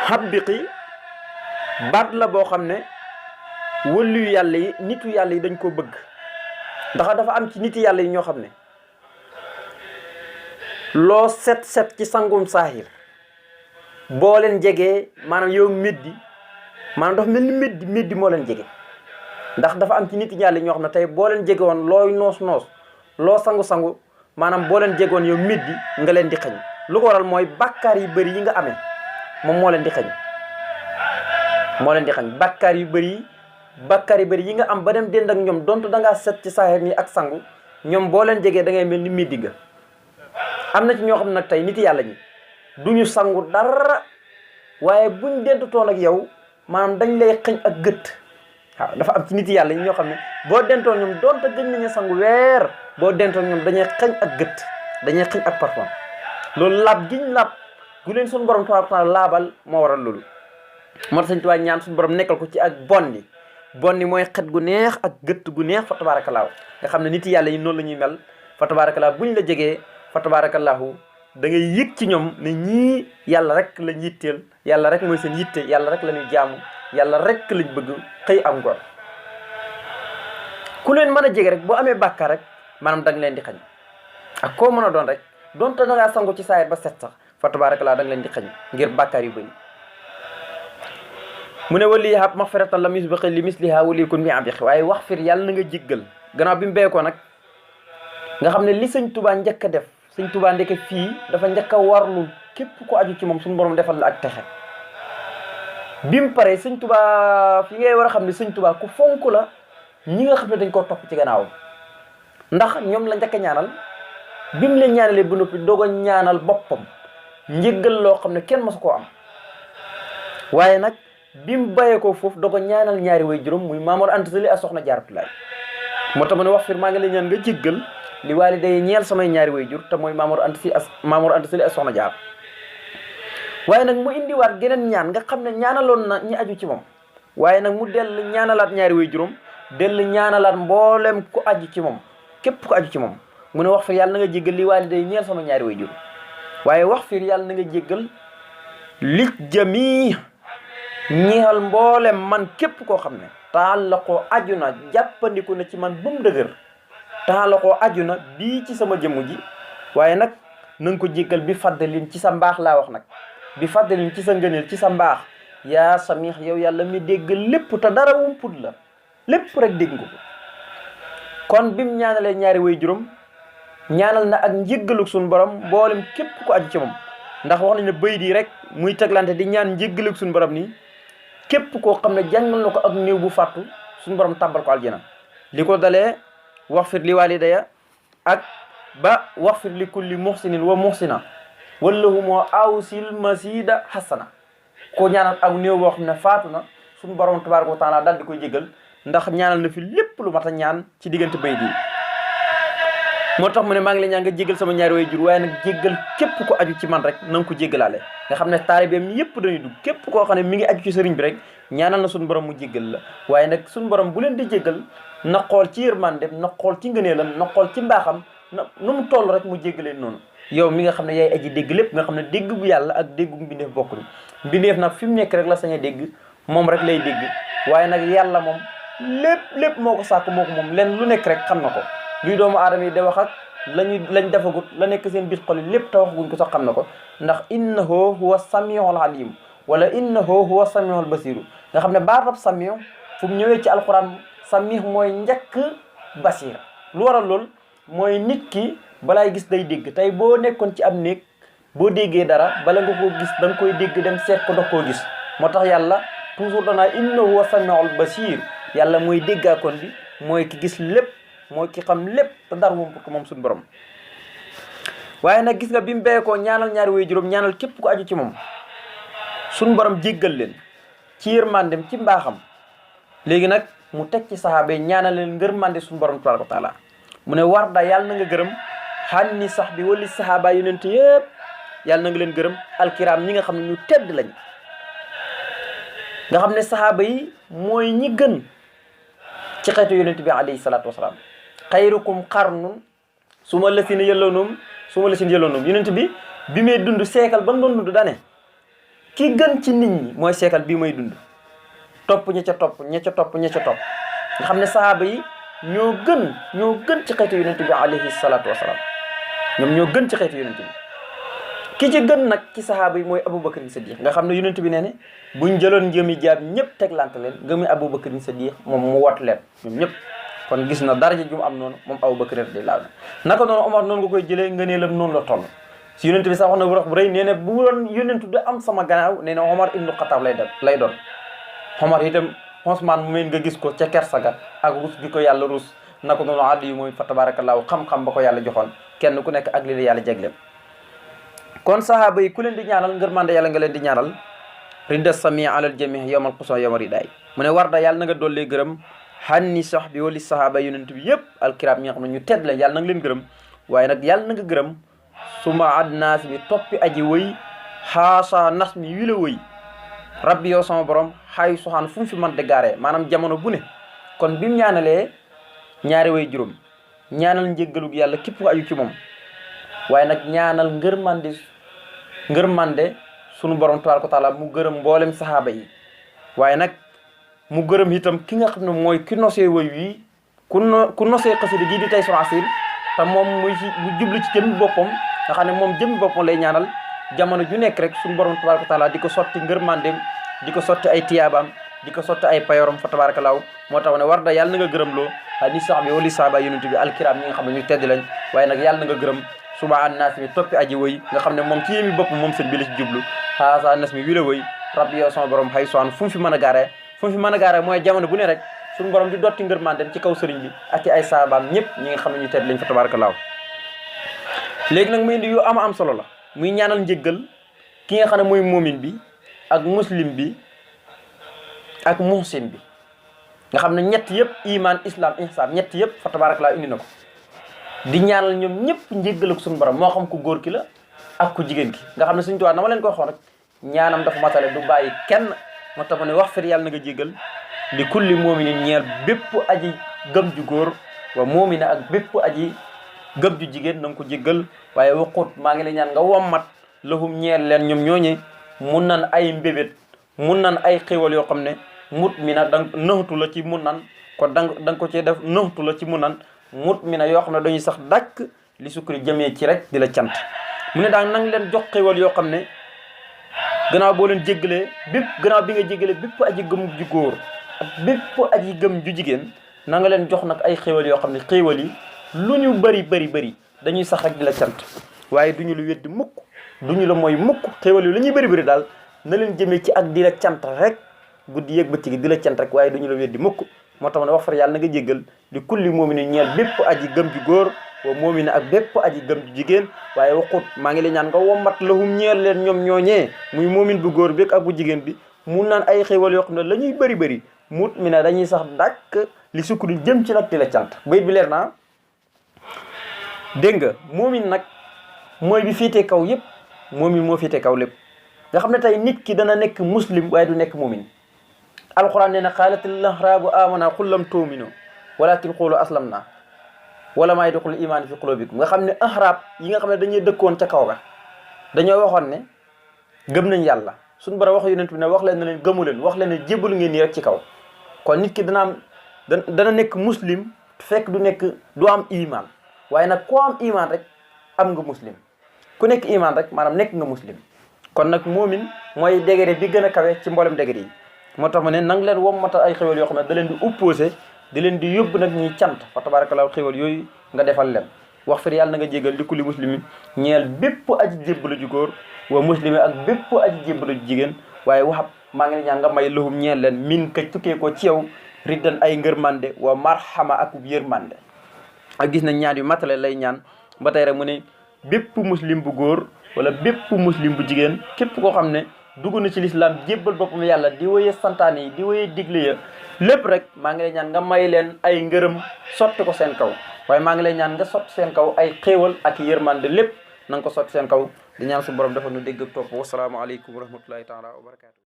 xabbiqi baat la boo xam ne wëllu yàlla yi nitu yàlla yi dañ koo bëgg, ndax dafa am ci niti yàlla yi ñoo xam ne loo set set ci sangum saahir boo leen jegee maanaam yow meddi maanaam dafa mel ni meddi moo leen jege. ndax dafa am ci niti yàlla yi ñoo xam ne tey boo leen jege woon looy noos loo sangu maanaam boo leen jege woon yow meddi nga leen di xañ. lu ko waral mooy bàkkaar yu bëri yi nga amee moom moo leen di xañ. bàkkaar yu bëri yi nga am ba dem dend ak ñoom donte da ngaa set ci saahir nii ak sangu, ñoom boo leen jegee da ngay mel ni meddi nga. am na ci ñoo xam ne nag tey nit yàlla ñi duñu sangu dara, waaye buñ dentutoon ak yow maanaam dañ lay xëñ ak gët. waaw dafa am ci nit yàlla ñi ñoo xam ne boo dentoon ñoom donte gëj nañu sangu weer, boo dentoon ñoom dañuy xëñ ak gët, dañuy xëñ ak parfum. loolu laab giñ laab gu leen suñu borom tabaaraka taala laabal moo waral loolu. moo tax Sëñ Tuubaa ñaan suñu borom nekkal ko ci ak bonni mooy xet gu neex ak gët gu neex fa tabaarakallaahu. nga xam ne nit yàlla yi noonu la ñuy mel fa tabaarakallaahu buñ la jegee fa tabaarakallaahu da ngay yëg ci ñoom ne ñii yàlla rek lañ yitteel, yàlla rek mooy seen yitte, yàlla rek la ñuy jaamu, yàlla rek lañ bëgg xëy am ngor. ku leen mën a jege rek boo amee bàkkaar rek maanaam da nga leen di xañ ak koo mën a doon rek donte da ngaa sangu ci saayir ba set sax fa tabaarakallaahu da nga leen di xañ ngir bàkkaar yu bëri. mu ne wali hab maxfiratan lam yusbiqi li misliha wali kun mi abiq, waaye wax fir yàlla na nga jéggal. gannaaw bi mu béykoo nag nga xam ne li Sëñ Tuubaa njëkk a def, Sëñ Tuubaa ndeke fii dafa njëkk a warlu képp ko aju ci moom suñu borom defal la ak texe. bi mu paree Sëñ Tuubaa fi ngay war a xam ne Sëñ Tuubaa ku fonk la ñi nga xam ne dañ koo topp ci gannaawam, ndax ñoom la njëkk a ñaanal. bi mu leen ñaanalee ba noppi doog a ñaanal boppam njéggal loo xam ne kenn masu koo am. waaye nag bi mu bàyyee ko foofu doog a ñaanal ñaari way juróom muy Maam Mor Anta Sali ak Soxna Jaaratulaay. moo tax ma ne wax fir maa ngi lay ñaan nga jéggal li waali day ñeel samay ñaari way jur te mooy Maam Mor Anta Sali ak Soxna Jaar. waaye nag mu indiwaat geneen ñaan nga xam ne ñaanaloon na ñi aju ci moom, waaye nag mu dell ñaanalaat ñaari way juróom dell ñaanalaat mboolem ku aju ci moom, képp ku aju ci moom. mu ne wax fir yàlla na nga jéggal li waali day ñeel sama ñaari way jur, waaye wax fir yàlla na nga jéggal li jamii ñeexal mboolem man képp koo xam ne taal la koo aju na jàppandiku na ci man ba mu dëgër, taal la koo aju na bii ci sama jëmm ji. waaye nag na nga ko jéggal bi faddalin ci sa mbaax laa wax nag, bi faddalin ci sa ngëneel ci sa mbaax. yaa samix yow yàlla mi dégg lépp te dara wumput la, lépp rek dégg nga ko. kon bim ñaanalee ñaari way juróom ñaanal na ak njéggaluk suñu borom mboolem képp ko aju ci moom, ndax wax nañ ne bayit yi rek muy teglante di ñaan njéggaluk suñu borom nii képp koo xam ne jàngal na ko ak néew bu fàttu suñu borom tàbbal ko aljana. li ko dalee wax fir li walidaya ak ba wax fir li kulli muhsinin wa muhsina wallahu moo awsil masida hasana. ko ñaanal ak néew boo xam ne faatu na suñu borom tabaaraka wa taala daal di koy jégal, ndax ñaanal na fi lépp lu mat a ñaan ci diggante bayit yi. moo tax mu ne maa ngi lay ñaan nga jéggal sama ñaari way jur, waaye nag jéggal képp ko aju ci man rek na nga ko jéggalaale. nga xam ne taalibeem yépp dañuy dugg, képp koo xam ne mi ngi aju ci sëriñ bi rek ñaanal na suñu borom mu jéggal la. waaye nag suñu borom bu leen di jéggal na xool ci yërmandem, na xool ci ngëneelam, na xool ci mbaaxam, na nu mu toll rek mu jéggaleen noonu. yow mi nga xam ne yaay aji dégg lépp, nga xam ne dégg gu yàlla ak dégg gu mbindeef bokkuñu. mbindeef nag fi mu nekk rek la sañ a dégg, moom rek lay dégg. waaye nag yàlla moom lépp moo ko sàkk moo ko moom leen lu nekk rek xam na ko. luy doomu aadama yi de wax ak lañ defagut la nekk seen biir xol yi lépp te waxaguñ ko sax xam na ko, ndax innahu huwa samiul alim wala innahu huwa samiul basiru. nga xam ne baatab sami fu mu ñëwee ci alquran sami mooy njëkk basir. lu waral lool mooy nit ki balaay gis day dégg. tey boo nekkoon ci am néeg boo déggee dara bala nga koo gis da nga koy dégg dem seet ko dox koo gis. moo tax yàlla toujours danaa innahu huwa samiul basir, yàlla mooy déggaakoon bi, mooy ki gis lépp, mooy ki xam lépp te dara moom ko moom suñu borom. waaye nag gis nga bi mu béykoo ñaanal ñaari way juróom ñaanal képp ku aju ci moom suñu borom jéggal leen ci yërmandem ci mbaaxam. léegi nag mu teg ci saxaaba yi ñaanal leen ngërmande suñu borom tabaaraka wa taala. mu ne warda yàlla na nga gërëm xanni sax bi wali saxaaba yonent yëpp, yàlla na nga leen gërëm alkiram ñi nga xam ne ñu tedd lañ. nga xam ne saxaaba yi mooy ñi gën ci xeetu yonent bi alayhi salaatu wasalaam. xayrukum qarnun suma lasin yëlloonum yonent bi muy dund seekal ba mu doon dund dane ki gën ci nit ñi mooy seekal bii may dund topp ña ca topp ña ca topp ña ca topp nga xam ne sahaaba yi ñoo gën ci xeetu yonent bi alayhi salaatu wasalaam ñoom ñoo gën ci xeetu yonent bi ki ci gën nag ci sahaaba yi mooy Abubakar Siddiq nga xam ne yonent bi nee ne buñ jëloon ngëmi jaam ñëpp teglante leen ngëmi Abubakar Siddiq moom mu wot leen ñoom ñëpp kon gis na daraja ju mu am noonu moom Abubakar radiyallahu anhu naka noonu Omar noonu nga koy jëlee nga nee lam noonu la toll si yonent bi sax wax na bu wax bu rëy nee ne bu doon yonentu da am sama gannaaw nee na Omar ibnu Xataab lay doon Omar itam Usmaan mu meen nga gis ko ca kersa ga ak rus gi ko yàlla rus naka noonu àddi yi mooy fa tabaarakallaahu xam-xam ba ko yàlla joxoon kenn ku nekk ak li la yàlla jegleem kon sahaaba yi ku leen di ñaanal ngërmande yàlla nga leen di ñaanal ridda sami alal jami yowmal xusa yowma ridaay mu ne warda yàlla na nga dollee gërëm xanni sax bi wali sahaaba yonent bi yëpp alkiram ñi nga xam ne ñu tedd leen yàlla na nga leen gërëm waaye nag yàlla na nga gërëm suma adnaas bi toppi aji wëy xaasa nas mi wi la wëy rabbi yow sama borom xayu soxaan fu mu fi man de gaaree maanaam jamono bu ne kon bi mu ñaanalee ñaari way juróom ñaanal njéggalug yàlla képp ku aju ci moom waaye nag ñaanal ngërmande sunu borom tabaaraka wa taala mu gërëm mboolem sahaaba yi waaye nag mu gërëm itam ki nga xam ne mooy ki nosee woy wii ku nosee xasida gii di Taysiir Asiir te moom mu jublu ci jëmmi boppam nga xam ne moom jëmmi boppam lay ñaanal jamono ju nekk rek sunu borom tabaaraka wa taala di ko sotti ngërmandeem di ko sotti ay tiyaabaam di ko sotti ay payorom fa tabaarakallaahu moo tax ne war da yàlla na nga gërëm loo ni sax bi wali saaba yonent bi alkiram ñi nga xam ne ñu tedd lañ waaye nag yàlla na nga gërëm suba an naas mi toppi aji woy nga xam ne moom ci yémi bopp moom seen bi la ci jublu xaasa nas mi wi la woy rabbi yow sama borom xay soan fu mu fi mën a gaaree mooy jamono bu ne rek suñu borom di dotti ngërmaan dem ci kaw sëriñ bi ak ci ay saabaam ñëpp ñi nga xam ne ñu tedd lañ fa tabaarakallaahu léegi nag muy indi yu am solo la muy ñaanal njëggal ki nga xam ne mooy moomin bi ak muslim bi ak muhsin bi nga xam ne ñett yëpp iman islam ihsan ñett yëpp fa tabaarakallaahu indi na ko di ñaanal ñoom ñëpp njéggal ak suñu borom moo xam ku góor ki la ak ku jigéen ki nga xam ne suñu tuwaa na ma leen ko waxoon rek ñaanam dafa matale du bàyyi kenn moo tax ma ne wax fir yàlla na nga jéggal li kulli mu'minin ñeel bépp aji gëm ju góor wa mu'mina ak bépp aji gëm ju jigéen na nga ko jéggal waaye waqut maa ngi lay ñaan nga wommat lahum ñeel leen ñoom ñooñe mun nan ay mbébét mun nan ay xéwal yoo xam ne mut mi na dang nëxtu la ci mun nan kon danga ko cee def nëxtu la ci mun nan mut mi na yoo xam ne dañuy sax dàkk li sukkuri jëmee ci rek di la cant mu ne daal nang leen jox xéwal yoo xam ne gannaaw boo leen jéggalee gannaaw bi nga jéggalee bépp aji gëm ju góor ak bépp aji gëm ju jigéen na nga leen jox nag ay xéwal yoo xam ne xéwal yi lu ñu bëri dañuy sax rek di la cant waaye duñu lu weddi mukk duñu la mooy mukk xéwal yi lu ñuy bëri daal na leen jëmee ci ak di la cant rek guddi yéeg bëccëg di la cant rek waaye duñu la weddi mukk moo tax ma ne wax far yàlla na nga jéggal di kulli mu'minin ñeel bépp aji gëm ju góor wa mu'mina ak bépp aji gëm ju jigéen waaye waxut maa ngi leen ñaan nga wommat lahum ñeel leen ñoom ñooñee muy mu'min bu góor bi ak bu jigéen bi mun naan ay xéwal yoo xam ne la ñuy bëri mut mi na dañuy sax dàkk li sukkuri jëm ci nag di la cant bayit bi leer naa dégg nga mu'min nag mooy bi féetee kaw yëpp mu'min moo féetee kaw lépp nga xam ne tey nit ki dana nekk muslim waaye du nekk mu'min alquran nee na qaalatil ahraabu amana qul lam tu'minu walakin qulu aslamna wala maa yadxulul imaan fi qulubikum nga xam ne ahraab yi nga xam ne dañuy dëkkoon ca kaw ga dañoo waxoon ne gëm nañ yàlla suñu bara wax yonent bi ne wax leen ne leen gëmu leen wax leen ne jébbalu ngeen nii rek ci kaw kon nit ki dana nekk muslim fekk du am iman waaye nag koo am iman rek am nga muslim ku nekk iman rek maanaam nekk nga muslim kon nag moomin mooy degré bi gën a kawe ci mboolem degré yi moo tax ma ne nang leen wommatal ay xéwal yoo xam ne da leen di opposé di leen di yóbbu nag ñuy cant fa tabarakallahu xéwal yooyu nga defal leen wax fir yàlla na nga jégal li kulli muslimin ñeel bépp aji jébbalu ju góor wa muslimi ak bépp aji jébbalu ju jigéen waaye waxab maa ngi ñaan nga may lahum ñeel leen min ka tukkee ko ci yow riddan ay ngërmande wa marhama ak yërmande ak gis nañ ñaan yu matale lay ñaan ba tey rek mu ne bépp muslim bu góor wala bépp muslim bu jigéen képp koo xam ne dugg na ci lislaam jébbal boppam yàlla di wéyee santaane yi di wéyee digle ya lépp rek maa ngi lay ñaan nga may leen ay ngërëm sotti ko seen kaw waaye maa ngi lay ñaan nga sotti seen kaw ay xéewal ak yërmande lépp na nga ko sotti seen kaw di ñaan su borom dafa nu dégg ak topp wasalaamu aleykum wa rahmatullahi taala wa barakatu